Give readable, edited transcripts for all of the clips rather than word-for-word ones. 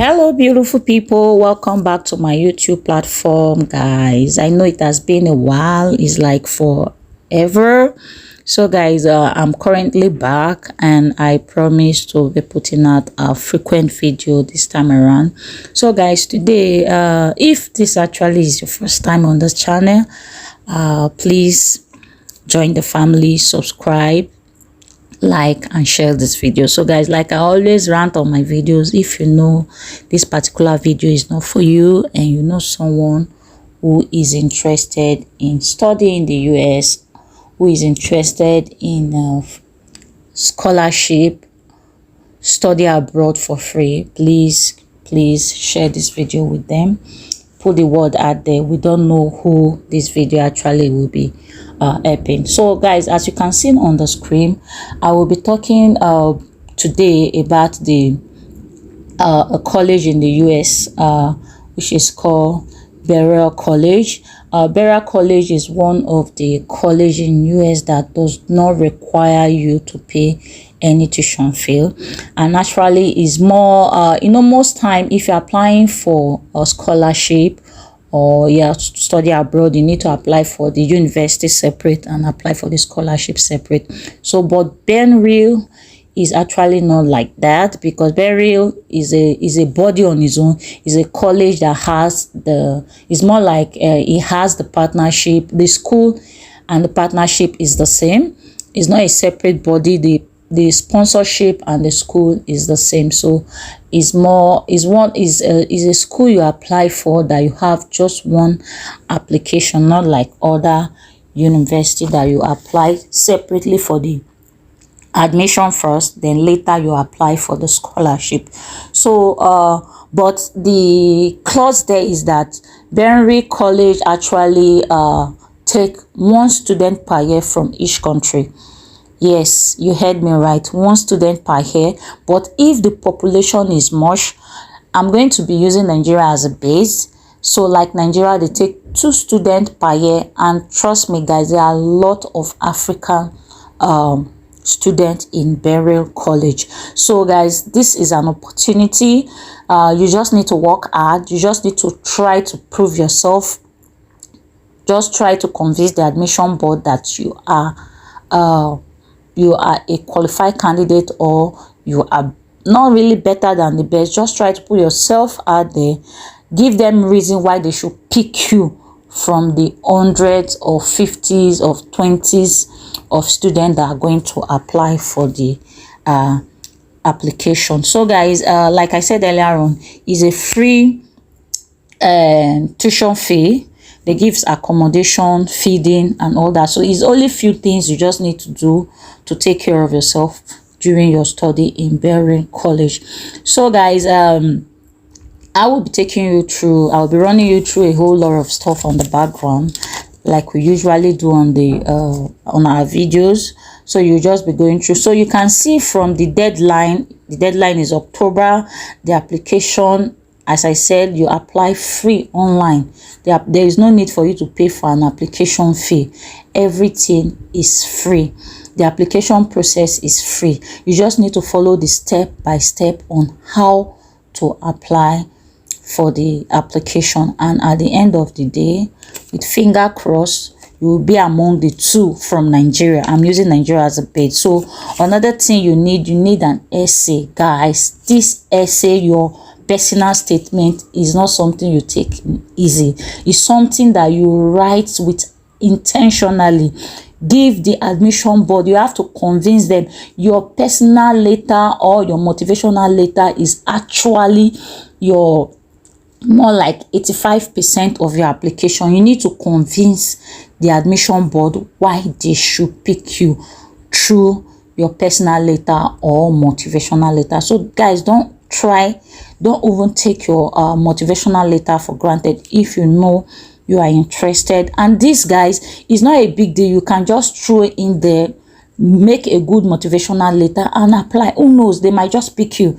Hello beautiful people, welcome back to my YouTube platform, guys. I know it has been a while, it's like forever. So guys, I'm currently back and I promise to be putting out a frequent video this time around. So guys, today if this actually is your first time on this channel, please join the family, subscribe, like and share this video. So guys, like I always rant on my videos, if you know this particular video is not for you and you know someone who is interested in studying in the US, who is interested in scholarship, study abroad for free, please share this video with them. Put the word out there. We don't know who this video actually will be helping. So guys, as you can see on the screen, I will be talking today about the a college in the US which is called Berea College. Berea College is one of the colleges in US that does not require you to pay any tuition fee, and naturally is more most time if you're applying for a scholarship or you have to study abroad, you need to apply for the university separate and apply for the scholarship separate. So but Berea is actually not like that, because Berea is a body on its own, is a college that has it's more like it has the partnership. The school and the partnership is the same. It's not a separate body. The sponsorship and the school is the same. So is a school you apply for that you have just one application, not like other university that you apply separately for the admission first, then later you apply for the scholarship. So but the clause there is that Berea College actually take one student per year from each country. Yes, you heard me right, one student per year. But if the population is much, I'm going to be using Nigeria as a base. So like Nigeria, they take 2 students per year, and trust me guys, there are a lot of African students in Berea College. So guys, this is an opportunity. You just need to work hard. You just need to try to prove yourself. Just try to convince the admission board that you are a qualified candidate, or you are not really better than the best. Just try to put yourself out there. Give them reason why they should pick you from the hundreds or 50s or 20s of students that are going to apply for the application. So guys, like I said earlier on, is a free tuition fee. They gives accommodation, feeding and all that. So it's only few things you just need to do to take care of yourself during your study in Berea College. So guys, I will be taking you through, I'll be running you through a whole lot of stuff on the background, like we usually do on the on our videos. So you just be going through. So you can see from the deadline is October. The application, as I said, you apply free online. There is no need for you to pay for an application fee. Everything is free. The application process is free. You just need to follow the step by step on how to apply for the application, and at the end of the day, with finger crossed, you will be among the 2 from Nigeria. I'm using Nigeria as a base. So another thing you need an essay, guys. This essay, your personal statement, is not something you take easy. It's something that you write with intentionally. Give the admission board, you have to convince them your personal letter or your motivational letter is actually your more like 85% of your application. You need to convince the admission board why they should pick you through your personal letter or motivational letter. So guys, don't even take your motivational letter for granted if you know you are interested. And this, guys, is not a big deal. You can just throw it in there, make a good motivational letter and apply. Who knows, they might just pick you.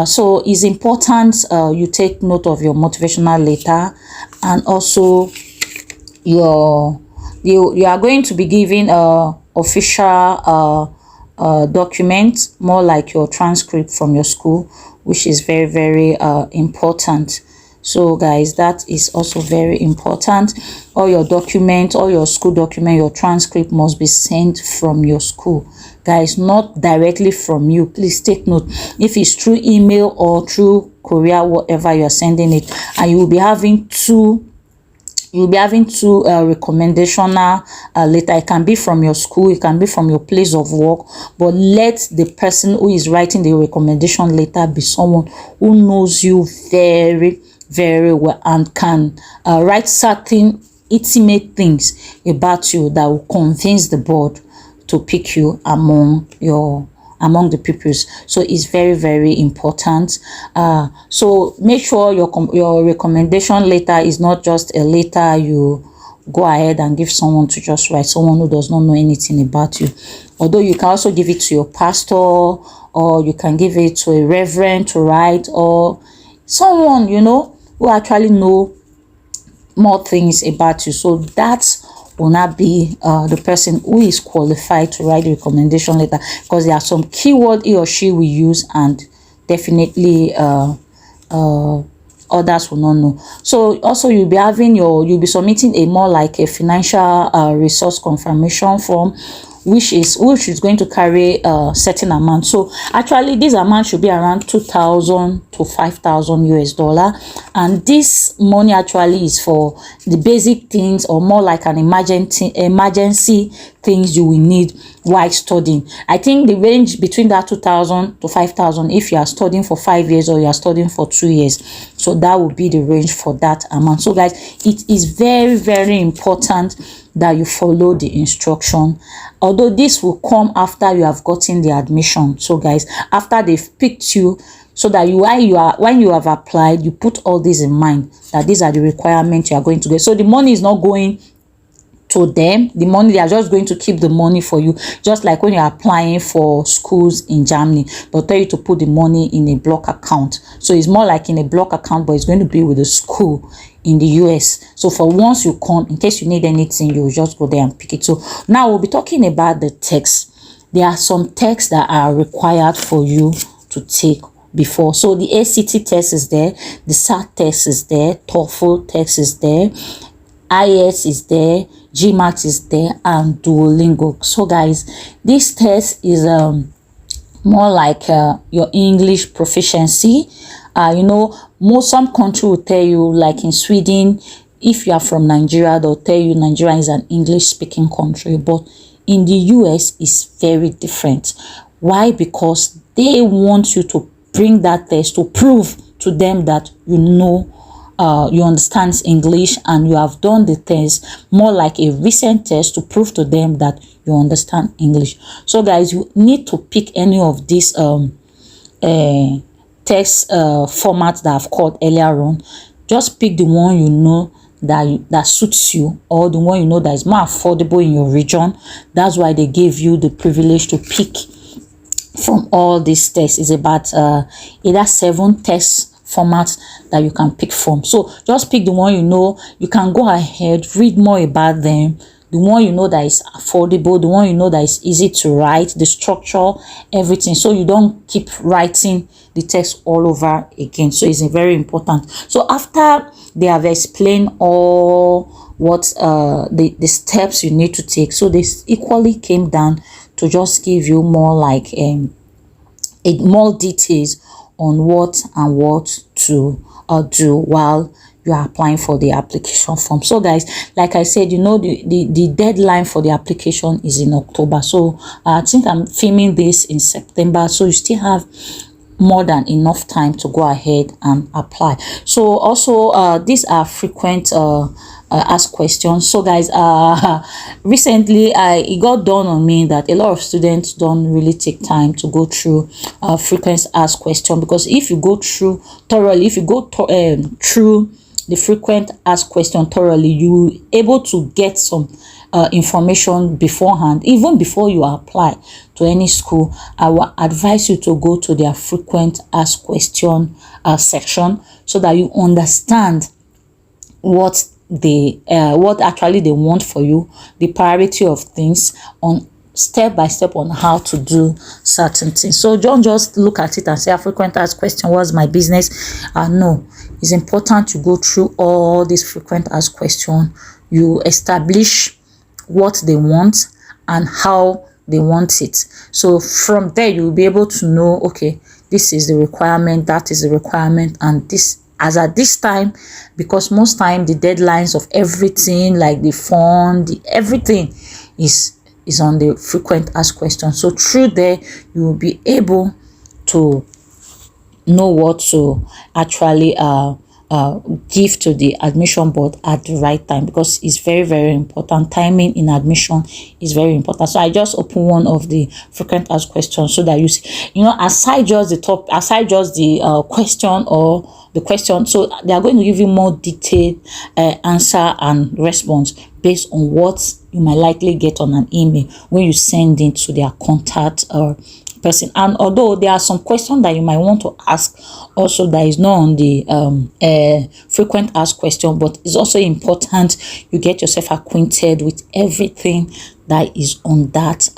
So it's important you take note of your motivational letter, and also you are going to be given official document, more like your transcript from your school, which is very, very important. So guys, that is also very important. All your documents, all your school document, your transcript must be sent from your school, guys, not directly from you. Please take note, if it's through email or through courier, whatever you're sending it, and you will be having two recommendational letter. It can be from your school, it can be from your place of work, but let the person who is writing the recommendation letter be someone who knows you very, very well and can write certain intimate things about you that will convince the board to pick you among the pupils. So it's very, very important. So make sure your recommendation letter is not just a letter you go ahead and give someone to just write, someone who does not know anything about you. Although you can also give it to your pastor, or you can give it to a reverend to write, or someone, you know, who actually know more things about you. So that will not be the person who is qualified to write the recommendation letter, because there are some keyword he or she will use, and definitely others will not know. So also you'll be submitting a more like a financial resource confirmation form, which is going to carry a certain amount. So actually this amount should be around 2,000 to 5,000 US dollar, and this money actually is for the basic things, or more like an emergency things you will need while studying. I think the range between that 2,000 to 5,000 if you are studying for 5 years or you are studying for 2 years. So that would be the range for that amount. So guys, it is very, very important that you follow the instruction, although this will come after you have gotten the admission. So guys, after they've picked you, so that when you have applied, you put all this in mind, that these are the requirements you are going to get. So the money is not going to them. The money, they are just going to keep the money for you, just like when you're applying for schools in Germany. They'll tell you to put the money in a block account. So it's more like in a block account, but it's going to be with the school in the US. So for once you come, in case you need anything, you will just go there and pick it. So now we'll be talking about the tests. There are some tests that are required for you to take before. So the ACT test is there, the SAT test is there, TOEFL test is there, IELTS is there, GMAT is there, and Duolingo. So guys, this test is more like your English proficiency. You know, some country will tell you, like in Sweden, if you are from Nigeria, they'll tell you Nigeria is an English speaking country, but in the US it's very different. Why? Because they want you to bring that test to prove to them that you know, you understand English, and you have done the test, more like a recent test, to prove to them that you understand English. So guys, you need to pick any of these text formats that I've called earlier on. Just pick the one you know that suits you, or the one you know that is more affordable in your region. That's why they gave you the privilege to pick from all these tests. It's about either 7 test formats that you can pick from. So just pick the one you know. You can go ahead, read more about them, the one you know that is affordable, the one you know that is easy to write, the structure, everything, so you don't keep writing the text all over again. So it's very important. So after they have explained all what the steps you need to take, so this equally came down to just give you more like more details on what to do while you are applying for the application form. So guys, like I said, you know, the deadline for the application is in October. So I think I'm filming this in September, so you still have more than enough time to go ahead and apply. So also these are frequent asked questions. So guys, recently it got dawned on me that a lot of students don't really take time to go through frequent asked question, because if you go through thoroughly, if you go through the frequent asked question thoroughly, you able to get some information beforehand, even before you apply to any school. I will advise you to go to their frequent asked question section, so that you understand what actually they want for you, the priority of things, on step by step on how to do certain things. So don't just look at it and say, a frequent asked question, what's my business? No, it's important to go through all these frequent asked questions. You establish what they want and how they want it. So from there, you'll be able to know, okay, this is the requirement, that is the requirement, and this, as at this time, because most time the deadlines of everything, like the fund, everything is on the frequent asked question. So through there, you will be able to know what to actually give to the admission board at the right time, because it's very, very important. Timing in admission is very important. So I just open one of the frequent asked questions so that you see, aside just the question or the question, so they are going to give you more detailed answer and response based on what you might likely get on an email when you send it to their contact or person. And although there are some questions that you might want to ask also that is not on the frequent asked question, but it's also important you get yourself acquainted with everything that is on that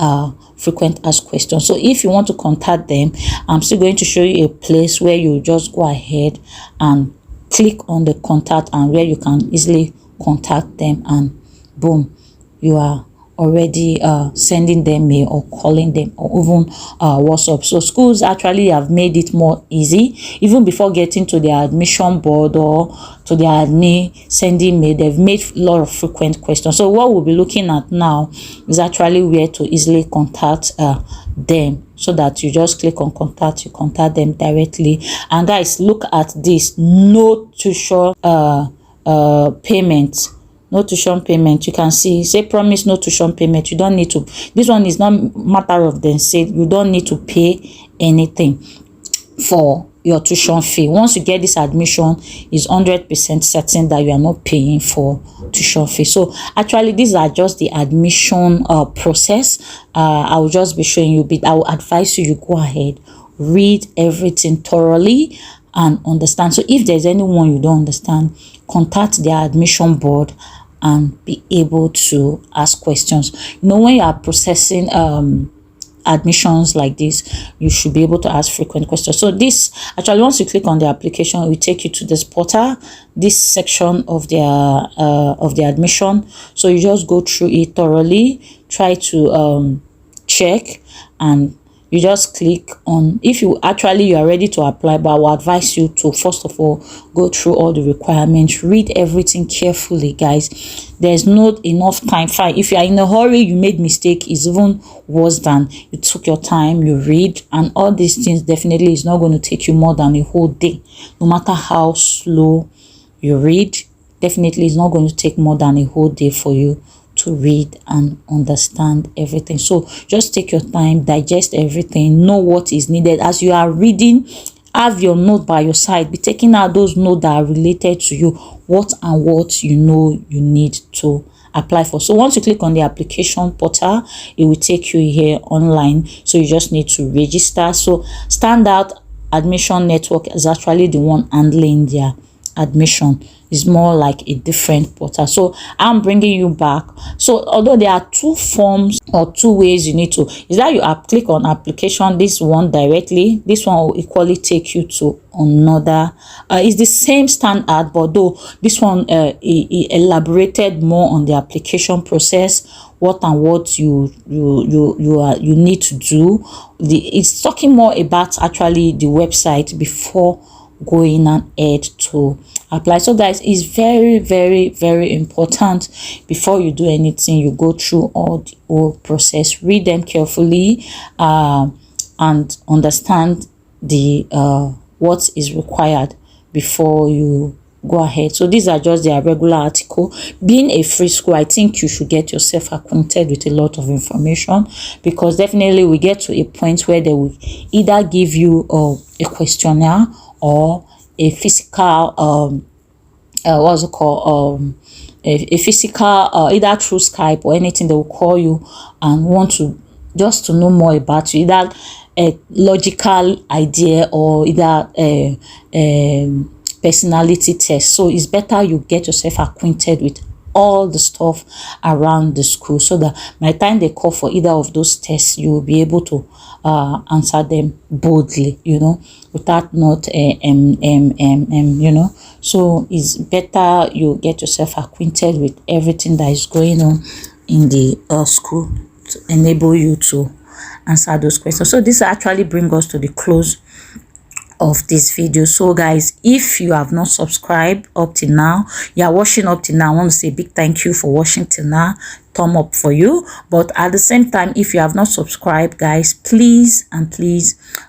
frequent asked question. So if you want to contact them, I'm still going to show you a place where you just go ahead and click on the contact, and where you can easily contact them, and boom, you are already sending them mail or calling them, or even WhatsApp. So schools actually have made it more easy. Even before getting to their admission board or to their admin sending mail, they've made a lot of frequent questions. So what we'll be looking at now is actually where to easily contact them, so that you just click on contact, you contact them directly. And guys, look at this: no tuition payment. No tuition payment. You can see, say promise no tuition payment. You don't need to. This one is not matter of them. Say you don't need to pay anything for your tuition fee. Once you get this admission, is 100% certain that you are not paying for tuition fee. So actually, these are just the admission process. I will just be showing you. I will advise you go ahead, read everything thoroughly and understand. So if there's anyone you don't understand, contact their admission board and be able to ask questions. When you are processing admissions like this, you should be able to ask frequent questions. So this actually, once you click on the application, it will take you to this portal, this section of the admission. So you just go through it thoroughly, try to check, and you just click on, if you are ready to apply. But I will advise you to first of all go through all the requirements, read everything carefully, guys. There's not enough time. Fine, if you are in a hurry, you made mistake, is even worse than you took your time, you read, and all these things definitely is not going to take you more than a whole day. No matter how slow you read, definitely is not going to take more than a whole day for you to read and understand everything. So just take your time, digest everything, know what is needed. As you are reading, have your note by your side, be taking out those notes that are related to you, what you need to apply for. So once you click on the application portal, it will take you here online. So you just need to register. So Standard Admission Network is actually the one handling their admission. Is more like a different portal. So I'm bringing you back. So although there are two forms or two ways you need to, is that you click on application, this one directly, this one will equally take you to another. It's the same standard, but though this one elaborated more on the application process, what you need to do. It's talking more about actually the website before going ahead to apply. So guys, it's very, very, very important before you do anything, you go through all the whole process, read them carefully, and understand the what is required before you go ahead. So these are just their regular article. Being a free school, I think you should get yourself acquainted with a lot of information, because definitely we get to a point where they will either give you a questionnaire or a physical what's it called, a physical either through Skype or anything. They will call you and want to just to know more about you, either a logical idea or either a personality test. So it's better you get yourself acquainted with all the stuff around the school, so that by the time they call for either of those tests, you will be able to answer them boldly, you know, without not you know. So it's better you get yourself acquainted with everything that is going on in the school to enable you to answer those questions. So this actually brings us to the close of this video. So guys, if you have not subscribed up till now, you are watching up till now, I want to say a big thank you for watching till now. Thumb up for you. But at the same time, if you have not subscribed, guys, please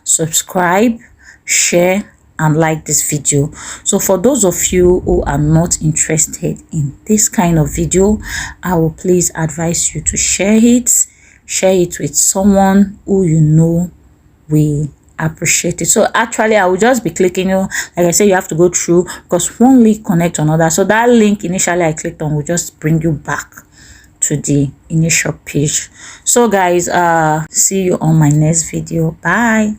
subscribe, share and like this video. So for those of you who are not interested in this kind of video, I will please advise you to share it with someone who you know will appreciate it. So actually I will just be clicking, you know, like I say, you have to go through, because one link connect to another. So that link initially I clicked on will just bring you back to the initial page. So guys, see you on my next video. Bye.